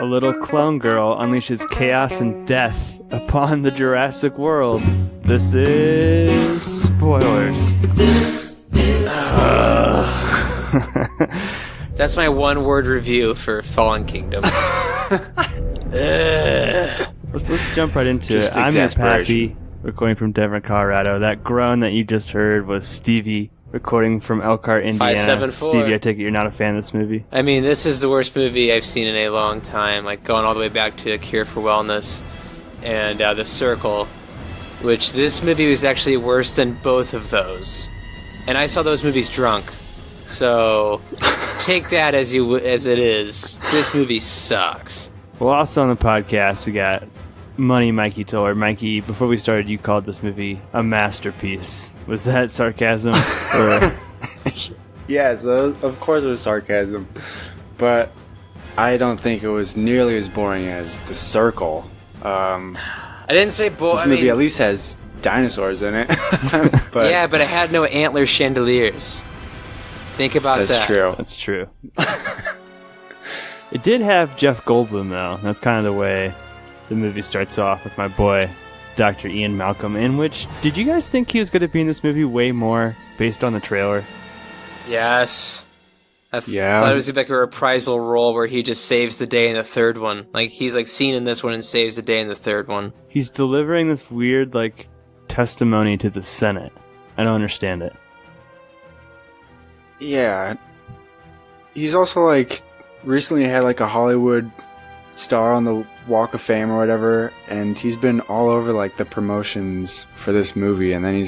A little clone girl unleashes chaos and death upon the Jurassic world. This is spoilers. That's my one-word review for Fallen Kingdom. Let's jump right into it. I'm your Pappy, recording from Denver, Colorado. That groan that you just heard was Stevie, recording from Elkhart, Indiana. 574. Stevie, I take it you're not a fan of this movie? I mean, this is the worst movie I've seen in a long time, like going all the way back to A Cure for Wellness and The Circle, which this movie was actually worse than both of those. And I saw those movies drunk. So take that as it is. This movie sucks. Well, also on the podcast, we got Money Mikey Toller. Mikey, before we started, you called this movie a masterpiece. Was that sarcasm? Or... Yes, of course it was sarcasm. But I don't think it was nearly as boring as The Circle. I didn't say boring. This movie at least has dinosaurs in it. But yeah, but it had no antler chandeliers. Think about that. That's true. That's true. It did have Jeff Goldblum, though. That's kind of the way the movie starts off with my boy, Dr. Ian Malcolm, in which, did you guys think he was going to be in this movie way more based on the trailer? Yes. I thought it was like a reprisal role where he just saves the day in the third one. Like, he's like seen in this one and saves the day in the third one. He's delivering this weird, like, testimony to the Senate. I don't understand it. Yeah. He's also, like, recently had, like, a Hollywood star on the Walk of Fame or whatever, and he's been all over, like, the promotions for this movie, and then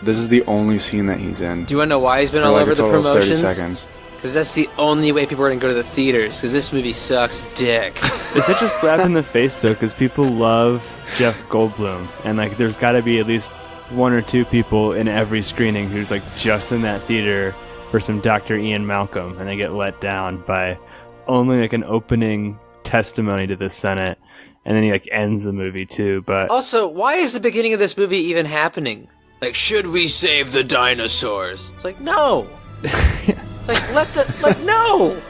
this is the only scene that he's in. Do you want to know why he's been all like over the promotions? 30 seconds. Because that's the only way people are going to go to the theaters, because this movie sucks dick. It's such a slap in the face, though, because people love Jeff Goldblum, and, like, there's got to be at least one or two people in every screening who's, like, just in that theater for some Dr. Ian Malcolm, and they get let down by only, like, an opening testimony to the Senate, and then he, like, ends the movie, too, but... Also, why is the beginning of this movie even happening? Like, should we save the dinosaurs? It's like, no! It's like, no!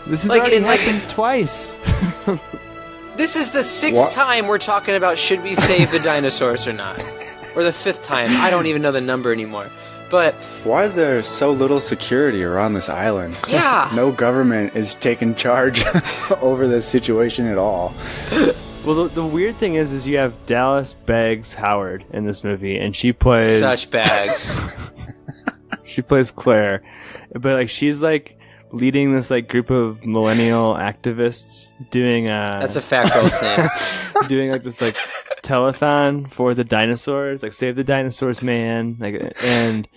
This has already happened twice. This is the sixth time we're talking about should we save the dinosaurs or not. Or the fifth time. I don't even know the number anymore. But why is there so little security around this island? Yeah. No government is taking charge over this situation at all. Well, the weird thing is you have Dallas Beggs Howard in this movie, and she plays... Such bags. She plays Claire. But, like, she's, like, leading this, like, group of millennial activists doing That's a fat girl's name. doing, like, this, like, telethon for the dinosaurs. Like, Save the Dinosaurs, man. Like, and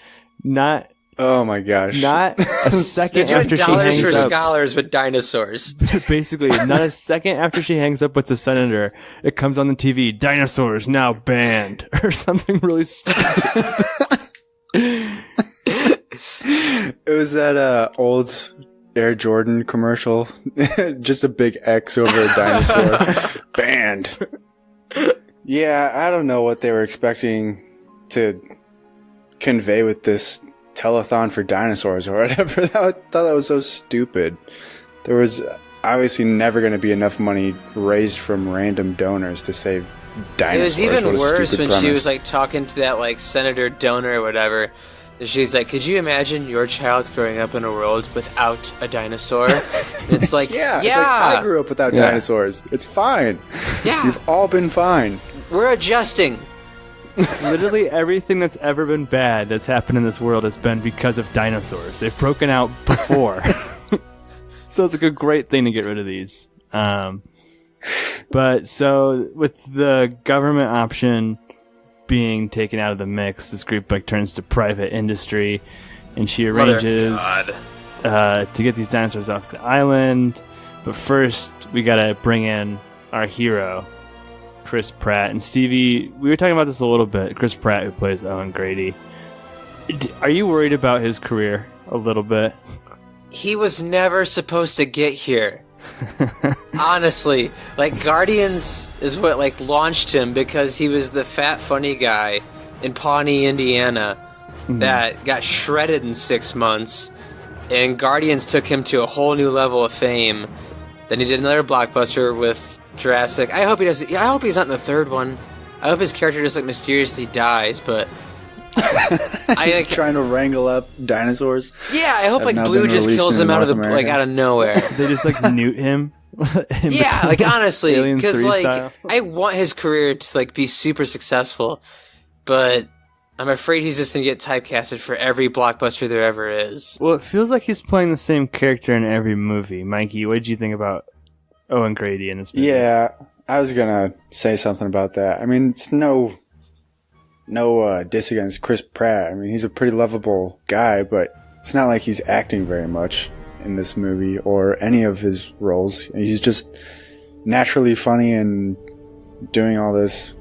not... Oh, my gosh. Not a second after she hangs dollars for up... scholars with dinosaurs. Basically, not a second after she hangs up with the senator, it comes on the TV, dinosaurs now banned, or something really stupid. It was that old Air Jordan commercial. Just a big X over a dinosaur. Banned. Yeah, I don't know what they were expecting to convey with this telethon for dinosaurs or whatever. I thought that was so stupid. There was obviously never going to be enough money raised from random donors to save dinosaurs. It was even worse when premise. she was like talking to that like senator donor or whatever. And she's like, could you imagine your child growing up in a world without a dinosaur? And it's like, yeah. It's like, I grew up without dinosaurs. It's fine. Yeah. You've all been fine. We're adjusting. Literally everything that's ever been bad that's happened in this world has been because of dinosaurs. They've broken out before. So it's like a great thing to get rid of these. But so with the government option being taken out of the mix, this group like turns to private industry, and she arranges to get these dinosaurs off the island. But first, we gotta bring in our hero, Chris Pratt. And Stevie, we were talking about this a little bit. Chris Pratt, who plays Owen Grady. Are you worried about his career a little bit? He was never supposed to get here. Honestly, like Guardians is what like launched him, because he was the fat funny guy in Pawnee, Indiana, that got shredded in 6 months, and Guardians took him to a whole new level of fame. Then he did another blockbuster with Jurassic. I hope he doesn't. I hope he's not in the third one. I hope his character just like mysteriously dies. But I like trying to wrangle up dinosaurs. Yeah, I hope like Blue just kills him out of out of nowhere. They just like newt him. Yeah, like honestly, because like style. I want his career to like be super successful, but I'm afraid he's just gonna get typecasted for every blockbuster there ever is. Well, it feels like he's playing the same character in every movie. Mikey, what did you think about Owen Grady in this movie? Yeah, I was gonna say something about that. I mean, it's no diss against Chris Pratt. I mean, he's a pretty lovable guy, but it's not like he's acting very much in this movie or any of his roles. He's just naturally funny and doing all this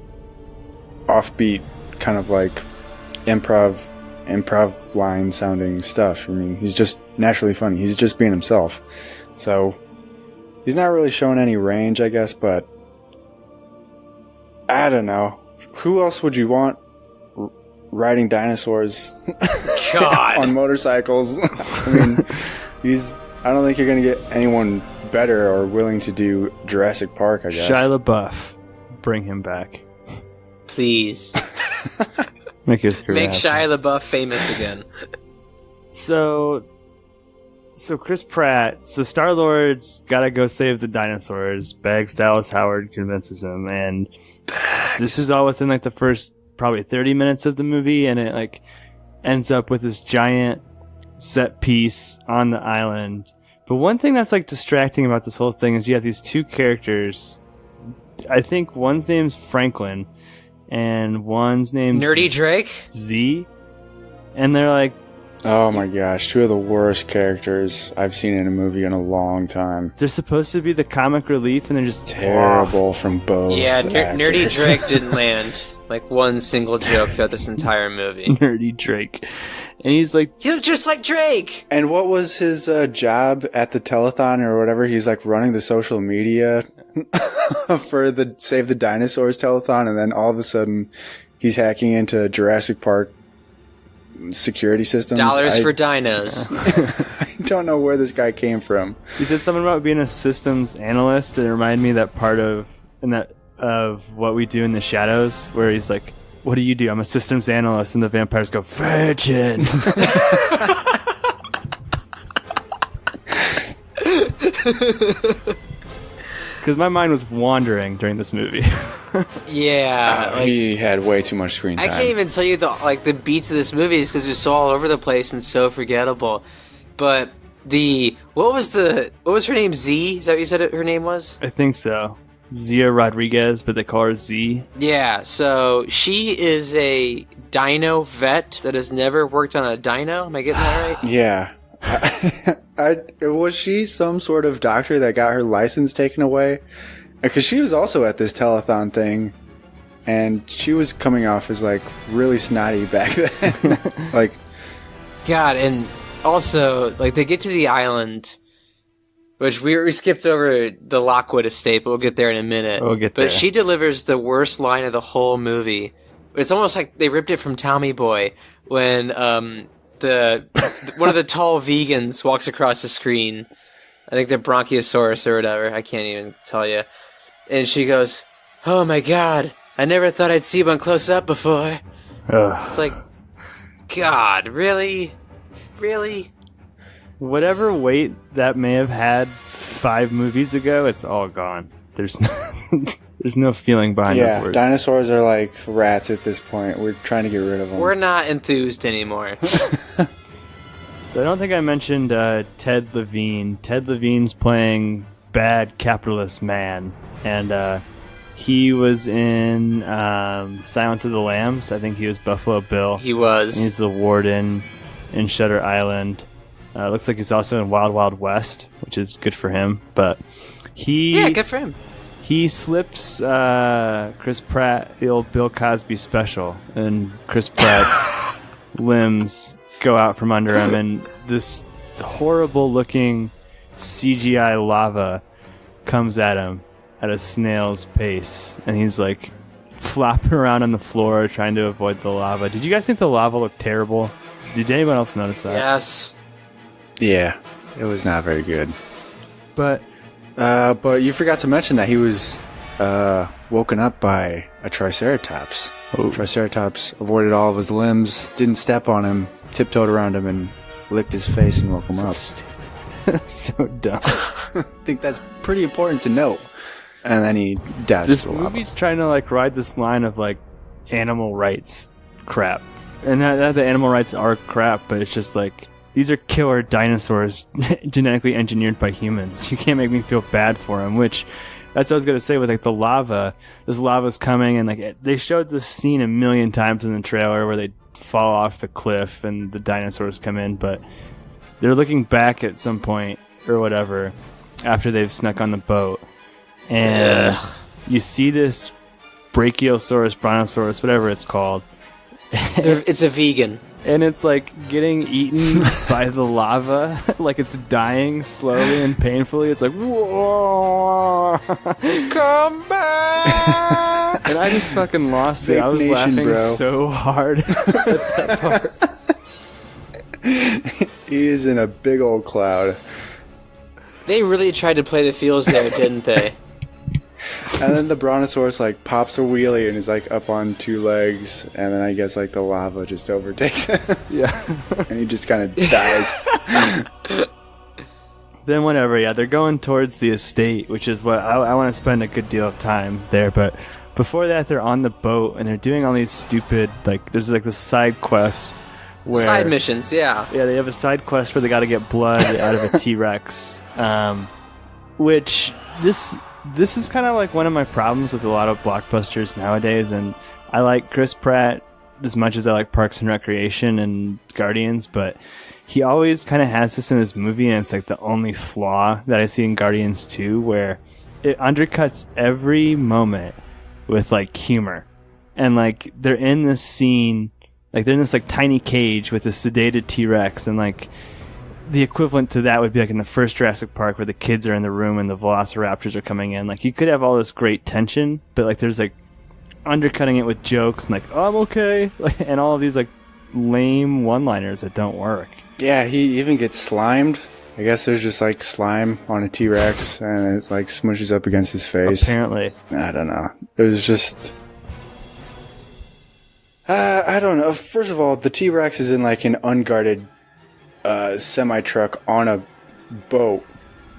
offbeat kind of like improv line sounding stuff. I mean, he's just naturally funny. He's just being himself. So he's not really showing any range, I guess, but I don't know. Who else would you want riding dinosaurs on motorcycles? I mean, I don't think you're going to get anyone better or willing to do Jurassic Park, I guess. Shia LaBeouf. Bring him back. Please. Make Shia LaBeouf famous again. So Chris Pratt, Star-Lord's gotta go save the dinosaurs. Bags Dallas Howard convinces him, and this is all within like the first probably 30 minutes of the movie, and it like ends up with this giant set piece on the island. But one thing that's like distracting about this whole thing is you have these two characters. I think one's name's Franklin and one's name's Nerdy Drake Z, and they're like, oh my gosh, two of the worst characters I've seen in a movie in a long time. They're supposed to be the comic relief, and they're just terrible from both. Yeah, Nerdy Drake didn't land like one single joke throughout this entire movie. Nerdy Drake. And he's like, he looked just like Drake. And what was his job at the telethon or whatever? He's like running the social media for the Save the Dinosaurs telethon, and then all of a sudden he's hacking into Jurassic Park security systems. Dollars for dinos. I don't know where this guy came from. He said something about being a systems analyst that reminded me of that part of What We Do in the Shadows, where he's like, what do you do? I'm a systems analyst. And the vampires go, virgin. Because my mind was wandering during this movie. Yeah. He had way too much screen time. I can't even tell you the beats of this movie is because it was so all over the place and so forgettable. But what was her name? Z? Is that what you said her name was? I think so. Zia Rodriguez, but they call her Z. Yeah, so she is a dino vet that has never worked on a dino. Am I getting that right? Yeah. Was she some sort of doctor that got her license taken away? Because she was also at this telethon thing, and she was coming off as like really snotty back then. Like, God, and also like they get to the island. Which we skipped over the Lockwood estate, but we'll get there in a minute. We'll get there. But she delivers the worst line of the whole movie. It's almost like they ripped it from Tommy Boy when one of the tall vegans walks across the screen. I think the Bronchiosaurus or whatever. I can't even tell you. And she goes, "Oh my God, I never thought I'd see one close up before." Ugh. It's like, God, really? Really? Whatever weight that may have had 5 movies ago, it's all gone. There's no feeling behind those words. Dinosaurs are like rats at this point. We're trying to get rid of them. We're not enthused anymore. So I don't think I mentioned Ted Levine. Ted Levine's playing bad capitalist man, and he was in Silence of the Lambs. I think he was Buffalo Bill. He was. He's the warden in Shutter Island. Looks like he's also in Wild Wild West, which is good for him. But good for him. He slips Chris Pratt the old Bill Cosby special, and Chris Pratt's limbs go out from under him, and this horrible-looking CGI lava comes at him at a snail's pace, and he's like flopping around on the floor trying to avoid the lava. Did you guys think the lava looked terrible? Did anyone else notice that? Yes. Yeah, it was not very good. But But you forgot to mention that he was woken up by a Triceratops. Oh. Triceratops avoided all of his limbs, didn't step on him, tiptoed around him, and licked his face and woke him up. So dumb. I think that's pretty important to note. And then he dashed This the lava. movie's trying to like ride this line of like animal rights crap, and not the animal rights are crap, but it's just like these are killer dinosaurs genetically engineered by humans. You can't make me feel bad for them. Which that's what I was gonna say with like the lava. This lava's coming, and like they showed this scene a million times in the trailer where they fall off the cliff and the dinosaurs come in, but they're looking back at some point or whatever after they've snuck on the boat. And you see this Brachiosaurus, Brontosaurus, whatever it's called. It's a vegan. And it's like getting eaten by the lava. Like it's dying slowly and painfully. It's like, whoa! Come back! And I just fucking lost it. I was laughing so hard at that part. He is in a big old cloud. They really tried to play the feels there, didn't they? And then the Brontosaurus like pops a wheelie and is like up on two legs, and then I guess like the lava just overtakes him. Yeah. And he just kind of dies. Then whatever, yeah, they're going towards the estate, which is what I want to spend a good deal of time there. But before that, they're on the boat and they're doing all these stupid, like, there's like this side quest where side missions, yeah. Yeah, they have a side quest where they got to get blood out of a T-Rex, which this is kind of like one of my problems with a lot of blockbusters nowadays. And I like Chris Pratt as much as I like Parks and Recreation and Guardians, but he always kind of has this in his movie, and it's like the only flaw that I see in Guardians 2, where it undercuts every moment with like humor. And like they're in this scene, like they're in this like tiny cage with a sedated T-Rex, and like the equivalent to that would be like in the first Jurassic Park where the kids are in the room and the velociraptors are coming in. Like you could have all this great tension, but like there's like undercutting it with jokes and like, oh, I'm okay, like, and all of these like lame one-liners that don't work. Yeah, he even gets slimed. I guess there's just like slime on a T-Rex and it's like smushes up against his face. Apparently. I don't know. It was just... I don't know. First of all, the T-Rex is in like an unguarded semi-truck on a boat.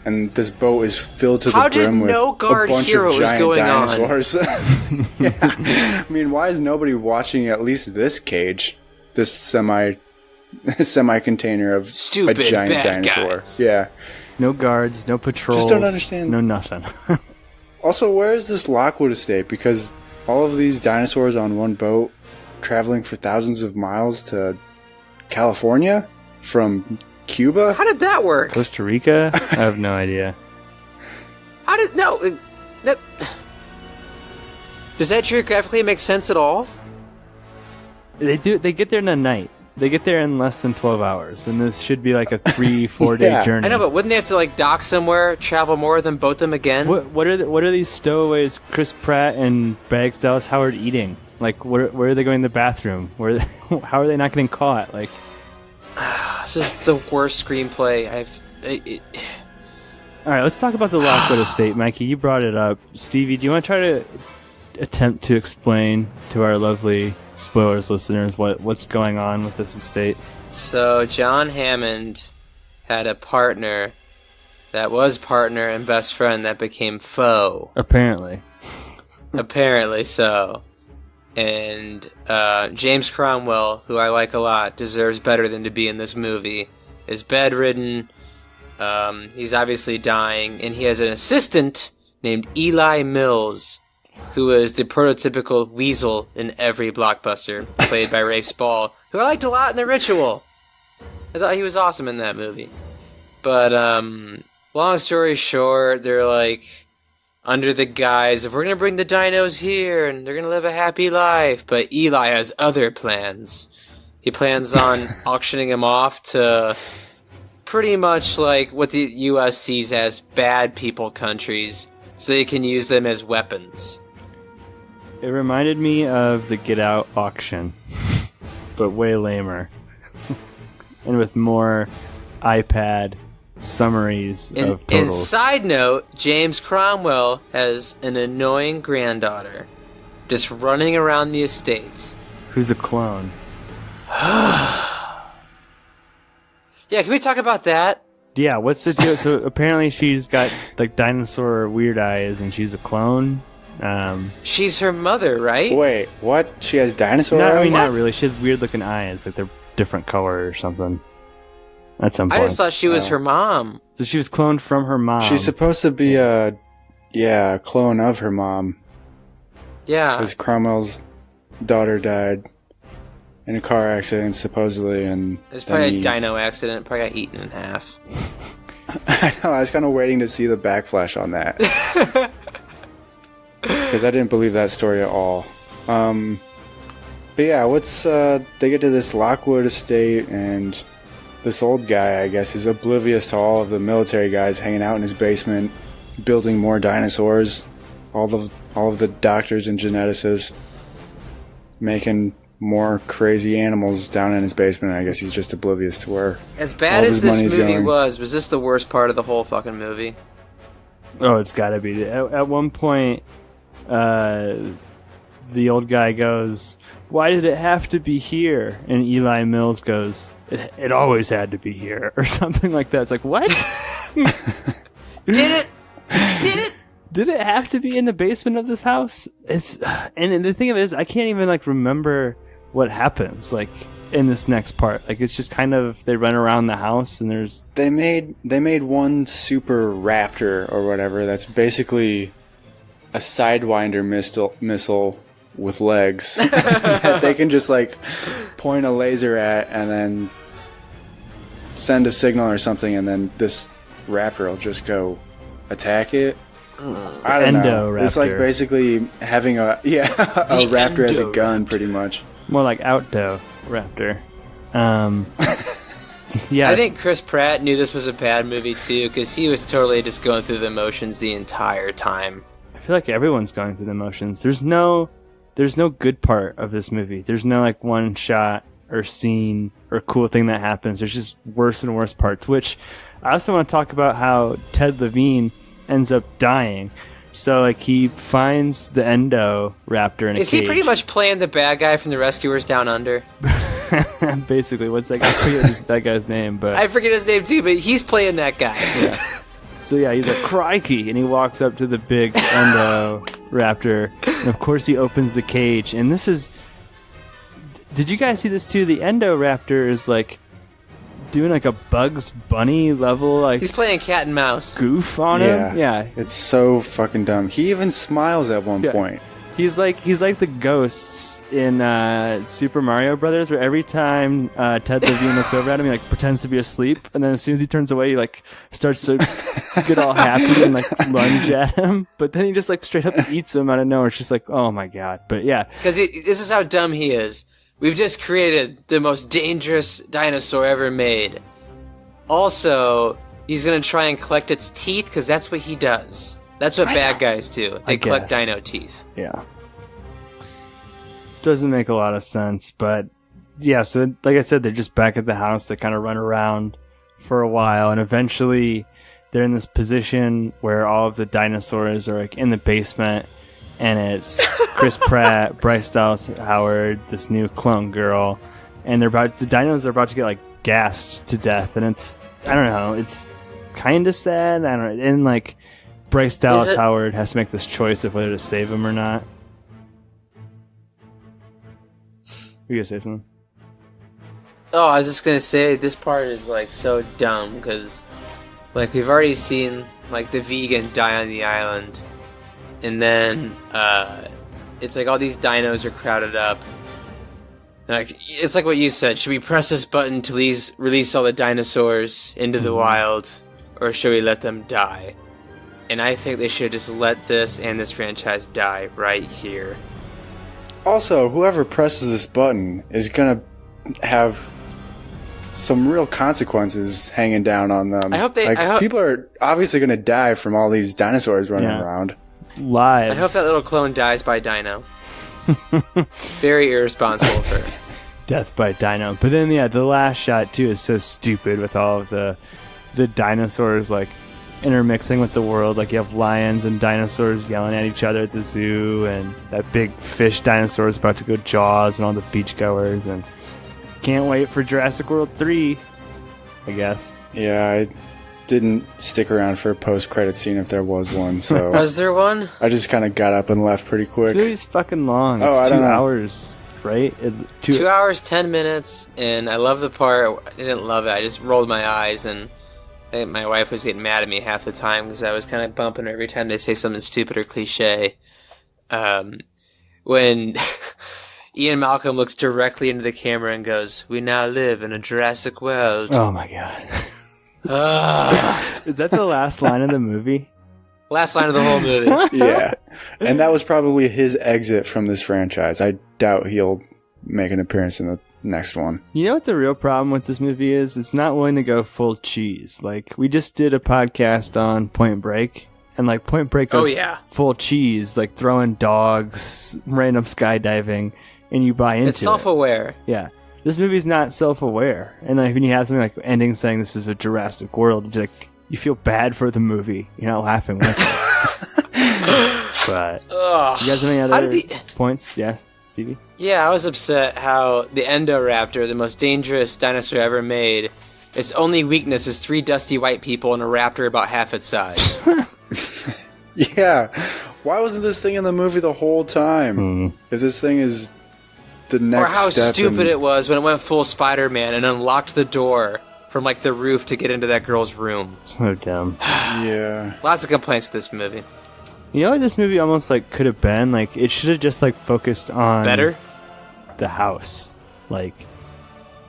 And this boat is filled to the brim with a bunch of giant dinosaurs. Yeah. I mean, why is nobody watching at least this cage? This semi-container of stupid, a giant dinosaur. Guys. Yeah. No guards, no patrols. Just don't understand. No nothing. Also, where is this Lockwood estate? Because all of these dinosaurs on one boat traveling for thousands of miles to California from Cuba? How did that work? Costa Rica? I have no idea. Does that geographically make sense at all? They get there in a night. They get there in less than 12 hours, and this should be like a 3-4 day journey. I know, but wouldn't they have to like dock somewhere, travel more, then boat them again? What are these stowaways, Chris Pratt and Baggs Dallas Howard eating? Like, where are they going to the bathroom? How are they not getting caught? Like, this is the worst screenplay All right, let's talk about the Lockwood estate, Mikey. You brought it up. Stevie, do you want to try to attempt to explain to our lovely spoilers listeners what's going on with this estate? So John Hammond had a partner that was partner and best friend that became foe. Apparently so. And James Cromwell, who I like a lot, deserves better than to be in this movie, is bedridden. He's obviously dying, and he has an assistant named Eli Mills, who is the prototypical weasel in every blockbuster, played by Rafe Spall, who I liked a lot in The Ritual. I thought he was awesome in that movie. But, long story short, they're like, under the guise of, we're gonna bring the dinos here, and they're gonna live a happy life, but Eli has other plans. He plans on auctioning them off to pretty much like what the U.S. sees as bad people countries, so they can use them as weapons. It reminded me of the Get Out auction, but way lamer. And with more iPad summaries of And totals. side note, James Cromwell has an annoying granddaughter just running around the estate. Who's a clone? Yeah, can we talk about that? Yeah, what's the deal? So apparently she's got like dinosaur weird eyes, and she's a clone. She's her mother, right? Wait, what? She has dinosaur I eyes? mean, not really. She has weird looking eyes, like they're different color or something. At some point. I just thought she was her mom. So she was cloned from her mom. She's supposed to be a clone of her mom. Yeah. Because Cromwell's daughter died in a car accident, supposedly, and It was probably a dino accident. Probably got eaten in half. I know. I was kind of waiting to see the backflash on that because I didn't believe that story at all. But yeah, they get to this Lockwood estate, and this old guy, I guess, is oblivious to all of the military guys hanging out in his basement, building more dinosaurs. All of the doctors and geneticists making more crazy animals down in his basement. I guess he's just oblivious to where As bad all as his this money's movie going. was this the worst part of the whole fucking movie? Oh, it's got to be. At one point, the old guy goes, "Why did it have to be here?" And Eli Mills goes, "It always had to be here," or something like that. It's like, what? Did it? Did it? Did it have to be in the basement of this house? And the thing of it is, I can't even like remember what happens like in this next part. Like it's just kind of they run around the house and there's They made one super raptor or whatever that's basically a Sidewinder missile with legs that they can just like point a laser at and then send a signal or something, and then this raptor will just go attack it. I don't know. Endoraptor. It's like basically having a raptor as a gun, pretty much. more like Outdo Raptor. Yeah, I think Chris Pratt knew this was a bad movie too, because he was totally just going through the motions the entire time. I feel like everyone's going through the motions. There's no good part of this movie. There's no like one shot or scene or cool thing that happens. There's just worse and worse parts, which I also want to talk about how Ted Levine ends up dying. So like he finds the Endoraptor in a cage. Is he pretty much playing the bad guy from the Rescuers Down Under? Basically, what's that guy? I forget that guy's name, but I forget his name too, but he's playing that guy. yeah. So yeah, he's like, crikey, and he walks up to the big Endoraptor, and of course he opens the cage, and this is... Did you guys see this too? The Endoraptor is like doing like a Bugs Bunny level like He's playing cat and mouse. goof on him. Yeah. It's so fucking dumb. He even smiles at one Yeah. point. He's like the ghosts in Super Mario Brothers, where every time Ted Levine looks over at him, he like pretends to be asleep, and then as soon as he turns away, he like starts to get all happy and like lunge at him. But then he just like straight up eats him out of nowhere. It's just like, oh my god. But yeah, Because this is how dumb he is. We've just created the most dangerous dinosaur ever made. Also, he's going to try and collect its teeth, because that's what he does. That's what bad guys do. They collect guess. dino teeth. yeah, doesn't make a lot of sense. But yeah, so like I said, they're just back at the house. They kind of run around for a while, and eventually they're in this position where all of the dinosaurs are like in the basement, and it's Chris Pratt, Bryce Dallas Howard, this new clone girl, and the dinos are about to get like gassed to death, and it's, I don't know, it's kind of sad. I don't know, and like Bryce Dallas Howard has to make this choice of whether to save him or not. You gonna say something? Oh, I was just going to say, this part is like so dumb, because like we've already seen like the vegan die on the island. And then it's like all these dinos are crowded up. Like it's like what you said. Should we press this button to release all the dinosaurs into the wild, or should we let them die? And I think they should just let this and this franchise die right here. Also, whoever presses this button is gonna have some real consequences hanging down on them. I hope they- people are obviously gonna die from all these dinosaurs running around. Lives. I hope that little clone dies by dino. Very irresponsible of her. Death by dino. But then, yeah, the last shot too is so stupid with all of the the dinosaurs like intermixing with the world. Like you have lions and dinosaurs yelling at each other at the zoo, and that big fish dinosaur is about to go Jaws, and all the beachgoers, and can't wait for Jurassic World 3, I guess. Yeah, I didn't stick around for a post-credit scene if there was one, so... Was there one? I just kind of got up and left pretty quick. This movie's fucking long. Oh, it's I don't 2 know. hours, right? 2 hours, 10 minutes, and I love the part... I didn't love it, I just rolled my eyes, and I think my wife was getting mad at me half the time because I was kind of bumping her every time they say something stupid or cliche. When Ian Malcolm looks directly into the camera and goes, "We now live in a Jurassic world." Oh my god. Is that the last line of the movie? Last line of the whole movie. Yeah. And that was probably his exit from this franchise. I doubt he'll make an appearance in the next one. You know what the real problem with this movie is? It's not willing to go full cheese. Like, we just did a podcast on Point Break, and like Point Break goes full cheese, like throwing dogs, random skydiving, and you buy into it. It's self-aware. Yeah. This movie's not self-aware. And like when you have something like ending saying this is a Jurassic World, it's like you feel bad for the movie. You're not laughing with it. But you guys have any other points? Yes, Stevie? Yeah, I was upset how the Endoraptor, the most dangerous dinosaur ever made, its only weakness is 3 dusty white people and a raptor about half its size. Yeah. Why wasn't this thing in the movie the whole time? Because this thing is the next Or how step stupid it was when it went full Spider-Man and unlocked the door from like the roof to get into that girl's room. So dumb. Yeah. Lots of complaints with this movie. You know what this movie almost like could have been? Like it should have just like focused on Better? the house. Like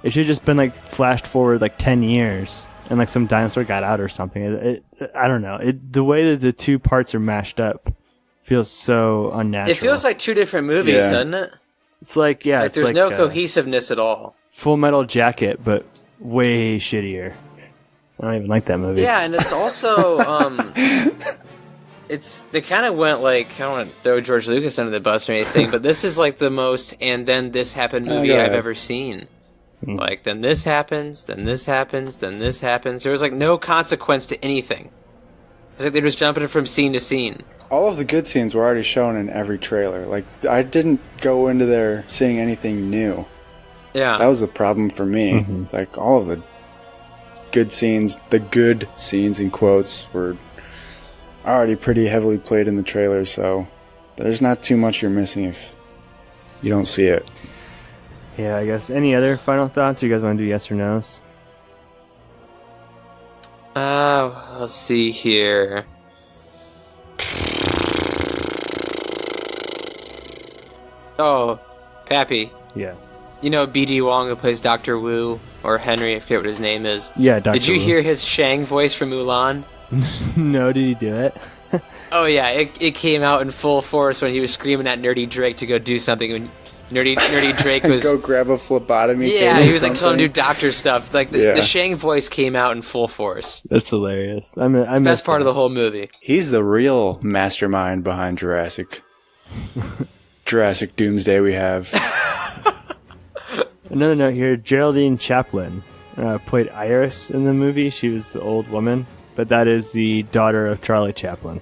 it should have just been like flashed forward like 10 years and like some dinosaur got out or something. I don't know. The way that the two parts are mashed up feels so unnatural. It feels like 2 different movies, doesn't it? It's like, yeah. Like it's there's like, no cohesiveness at all. Full Metal Jacket, but way shittier. I don't even like that movie. Yeah, and it's also, they kind of went like, I don't want to throw George Lucas under the bus or anything, but this is like the most and then this happened movie I've ever seen. Like, then this happens, then this happens, then this happens. There was like no consequence to anything. It's like they're just jumping from scene to scene. All of the good scenes were already shown in every trailer. Like, I didn't go into there seeing anything new. Yeah. That was the problem for me. It's like all of the good scenes in quotes, were already pretty heavily played in the trailer, so there's not too much you're missing if you don't see it. Yeah, I guess. Any other final thoughts? You guys want to do yes or no's? Let's see here. Oh, Pappy. Yeah. You know B.D. Wong, who plays Dr. Wu, or Henry, I forget what his name is. Yeah, Dr. Did you Wu. hear his Shang voice from Mulan? No, did he do it? Oh yeah, it came out in full force when he was screaming at Nerdy Drake to go do something. When Nerdy Drake was go grab a phlebotomy. Yeah, case he or was like telling him something. to do doctor stuff. Like the Shang voice came out in full force. That's hilarious. I mean, Best part of the whole movie. He's the real mastermind behind Jurassic Doomsday we have. Another note here, Geraldine Chaplin played Iris in the movie. She was the old woman, but that is the daughter of Charlie Chaplin.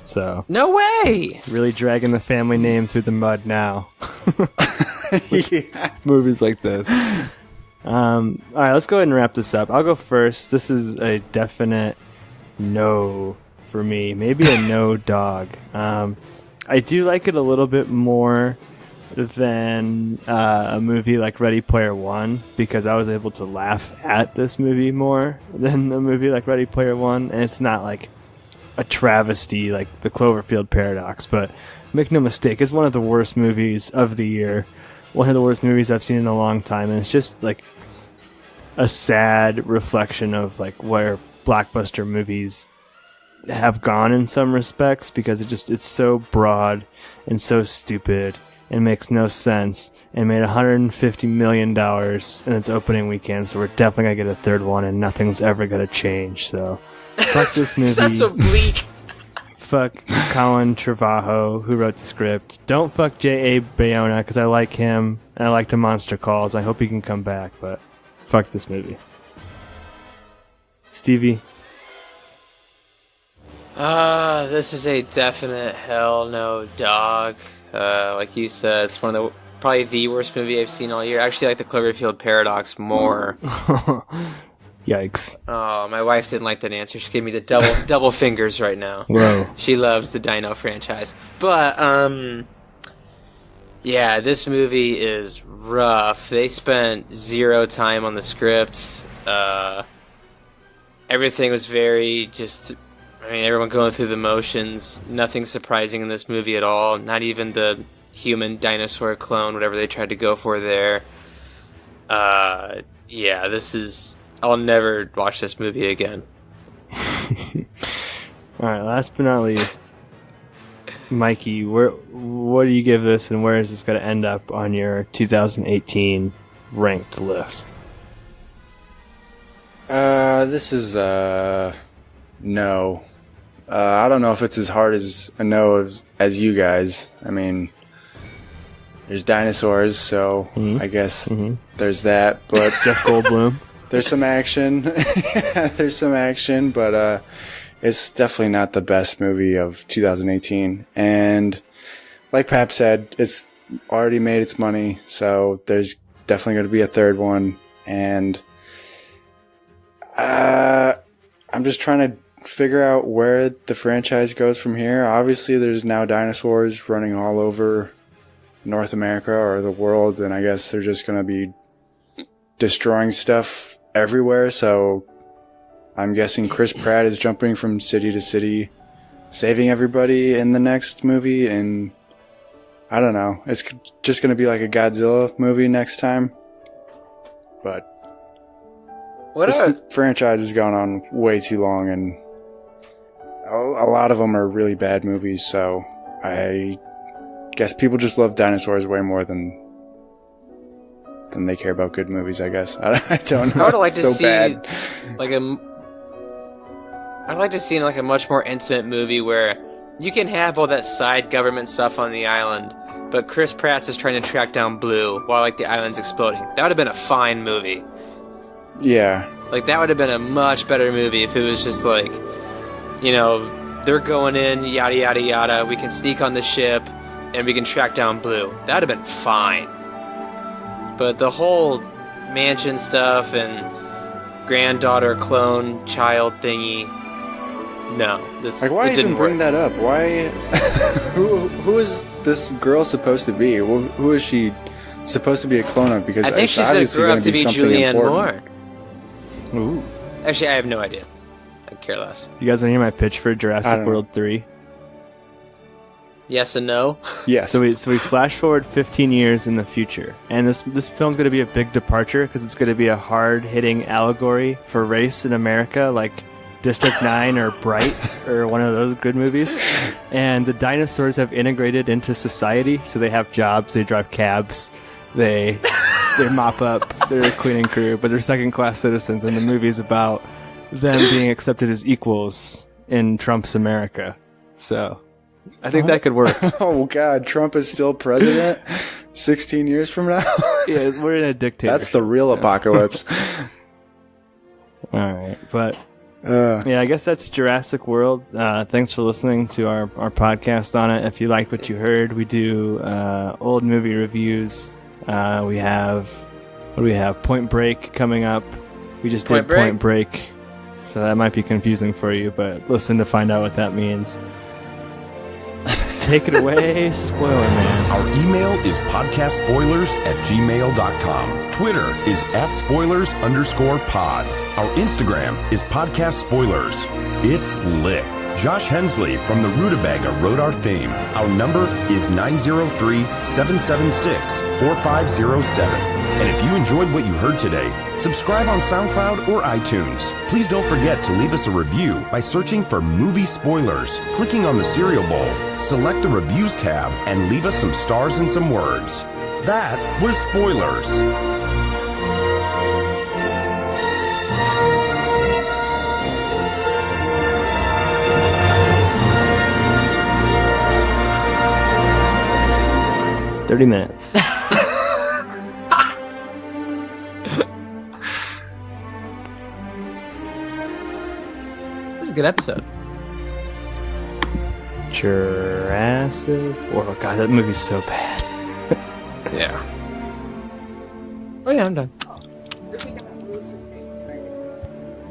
So No way! really dragging the family name through the mud now. Yeah. Movies like this. All right, let's go ahead and wrap this up. I'll go first. This is a definite no for me. Maybe a no dog. I do like it a little bit more than a movie like Ready Player One, because I was able to laugh at this movie more than a movie like Ready Player One, and it's not like a travesty like the Cloverfield Paradox, but make no mistake, it's one of the worst movies of the year, one of the worst movies I've seen in a long time, and it's just like a sad reflection of like where blockbuster movies have gone in some respects, because it's so broad and so stupid and makes no sense, and made $150 million in its opening weekend, so we're definitely gonna get a third one, and nothing's ever gonna change. So fuck this movie. That's so bleak. Fuck Colin Trevorrow, who wrote the script. Don't fuck J.A. Bayona, because I like him, and I like the Monster Calls. I hope he can come back, but fuck this movie. Stevie? This is a definite hell no, dog. Like you said, it's one of the probably the worst movie I've seen all year. I actually like the Cloverfield Paradox more. Yikes. Oh, my wife didn't like that answer. She gave me the double fingers right now. Whoa. She loves the Dino franchise. But, yeah, this movie is rough. They spent 0 time on the script. Everything was very everyone going through the motions. Nothing surprising in this movie at all. Not even the human dinosaur clone, whatever they tried to go for there. Yeah, I'll never watch this movie again. Alright, last but not least, Mikey, what do you give this, and where is this going to end up on your 2018 ranked list? This is no. I don't know if it's as hard as a no as you guys. I mean, there's dinosaurs, so I guess there's that. But Jeff Goldblum. There's some action. But it's definitely not the best movie of 2018. And like Pap said, it's already made its money, so there's definitely going to be a third one. And I'm just trying to figure out where the franchise goes from here. Obviously, there's now dinosaurs running all over North America or the world, and I guess they're just going to be destroying stuff everywhere. So I'm guessing Chris Pratt is jumping from city to city, saving everybody in the next movie, and I don't know. It's just going to be like a Godzilla movie next time. But this franchise has gone on way too long, and a lot of them are really bad movies, so I guess people just love dinosaurs way more than they care about good movies, I guess. I don't know. I would like to see bad. I'd like to see like a much more intimate movie where you can have all that side government stuff on the island, but Chris Pratt's is trying to track down Blue while like the island's exploding. That would have been a fine movie. Yeah. Like that would have been a much better movie if it was just like, they're going in, yada yada yada, we can sneak on the ship and we can track down Blue. That would have been fine. But the whole mansion stuff and granddaughter clone child thingy, no. Why even bring that up? Why? Who is this girl supposed to be? Who is she supposed to be a clone of? Because I think she's going to grow up to be Julianne Moore. Ooh. Actually, I have no idea. I care less. You guys want to hear my pitch for Jurassic World 3? Yes and no? Yes. So we flash forward 15 years in the future, and this film's going to be a big departure because it's going to be a hard-hitting allegory for race in America, like District 9 or Bright or one of those good movies. And the dinosaurs have integrated into society, so they have jobs, they drive cabs, they mop up, they're a cleaning crew, but they're second-class citizens, and the movie's about them being accepted as equals in Trump's America. So I think that could work. Oh, God. Trump is still president 16 years from now? Yeah, we're in a dictatorship. That's the real apocalypse. All right. But, yeah, I guess that's Jurassic World. Thanks for listening to our podcast on it. If you like what you heard, we do old movie reviews. We have Point Break coming up. We just did Point Break. So that might be confusing for you, but listen to find out what that means. Take it away, Spoiler Man. Our email is podcastspoilers@gmail.com. Twitter is @spoilers_pod. Our Instagram is Podcast Spoilers. It's lit. Josh Hensley from the Rutabaga wrote our theme. Our number is 903-776-4507. And if you enjoyed what you heard today, subscribe on SoundCloud or iTunes. Please don't forget to leave us a review by searching for Movie Spoilers, clicking on the cereal bowl, select the Reviews tab, and leave us some stars and some words. That was Spoilers. $30. good episode. Jurassic. Oh god, that movie's so bad. Yeah. Oh yeah, I'm done.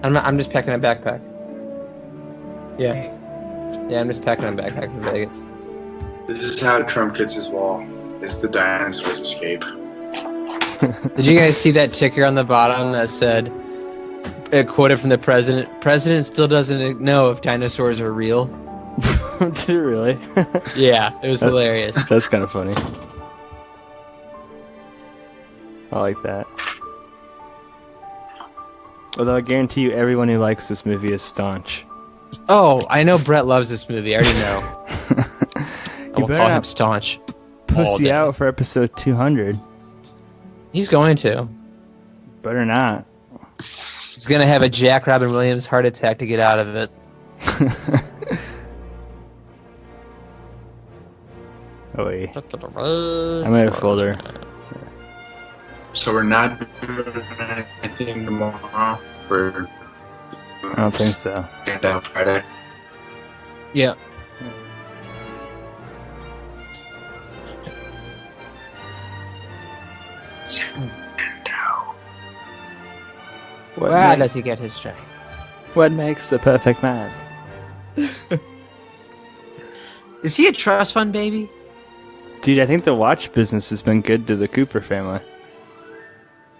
I'm just packing a backpack. Yeah. Yeah, I'm just packing a backpack for Vegas. This is how Trump gets his wall. It's the dinosaurs escape. Did you guys see that ticker on the bottom that said, quoted from the president, "President still doesn't know if dinosaurs are real"? Did it really? Yeah, it was hilarious. That's kind of funny. I like that. Although I guarantee you everyone who likes this movie is staunch. Oh, I know Brett loves this movie. I already know. I will call him staunch. Pussy out for episode 200. He's going to. Better not. He's going to have a Jack Robin Williams heart attack to get out of it. Oh wait. I made a folder. So we're not doing anything tomorrow? I don't think so. Stand out Friday? Yeah. Where does he get his strength? What makes the perfect man? Is he a trust fund baby? Dude, I think the watch business has been good to the Cooper family.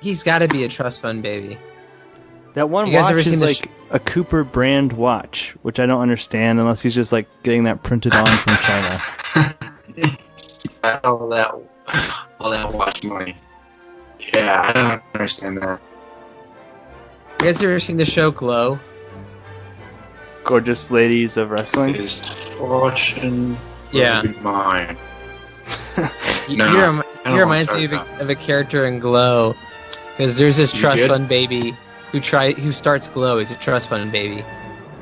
He's got to be a trust fund baby. That one watch is like a Cooper brand watch, which I don't understand unless he's just like getting that printed on from China. all that watch money. Yeah, I don't understand that. You guys ever seen the show Glow? Gorgeous Ladies of Wrestling? His fortune Yeah. will be mine. He No, reminds me of a character in Glow, because there's this trust fund baby who starts Glow. He's a trust fund baby.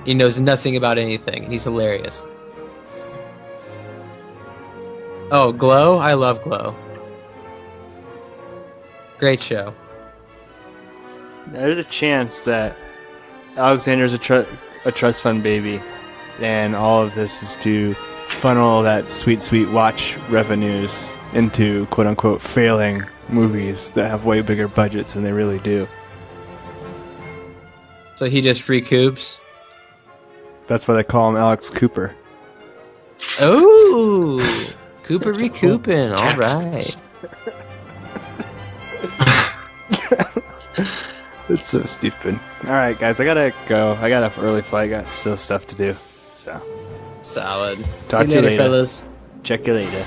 He knows nothing about anything, and he's hilarious. Oh, Glow? I love Glow. Great show. There's a chance that Alexander's a trust fund baby, and all of this is to funnel that sweet, sweet watch revenues into quote-unquote failing movies that have way bigger budgets than they really do. So he just recoups? That's why they call him Alex Cooper. Oh! Cooper recouping, alright. It's so stupid. Alright, guys, I gotta go. I got an early flight. I got still stuff to do. So, Solid. talk See you later, fellas. Check you later.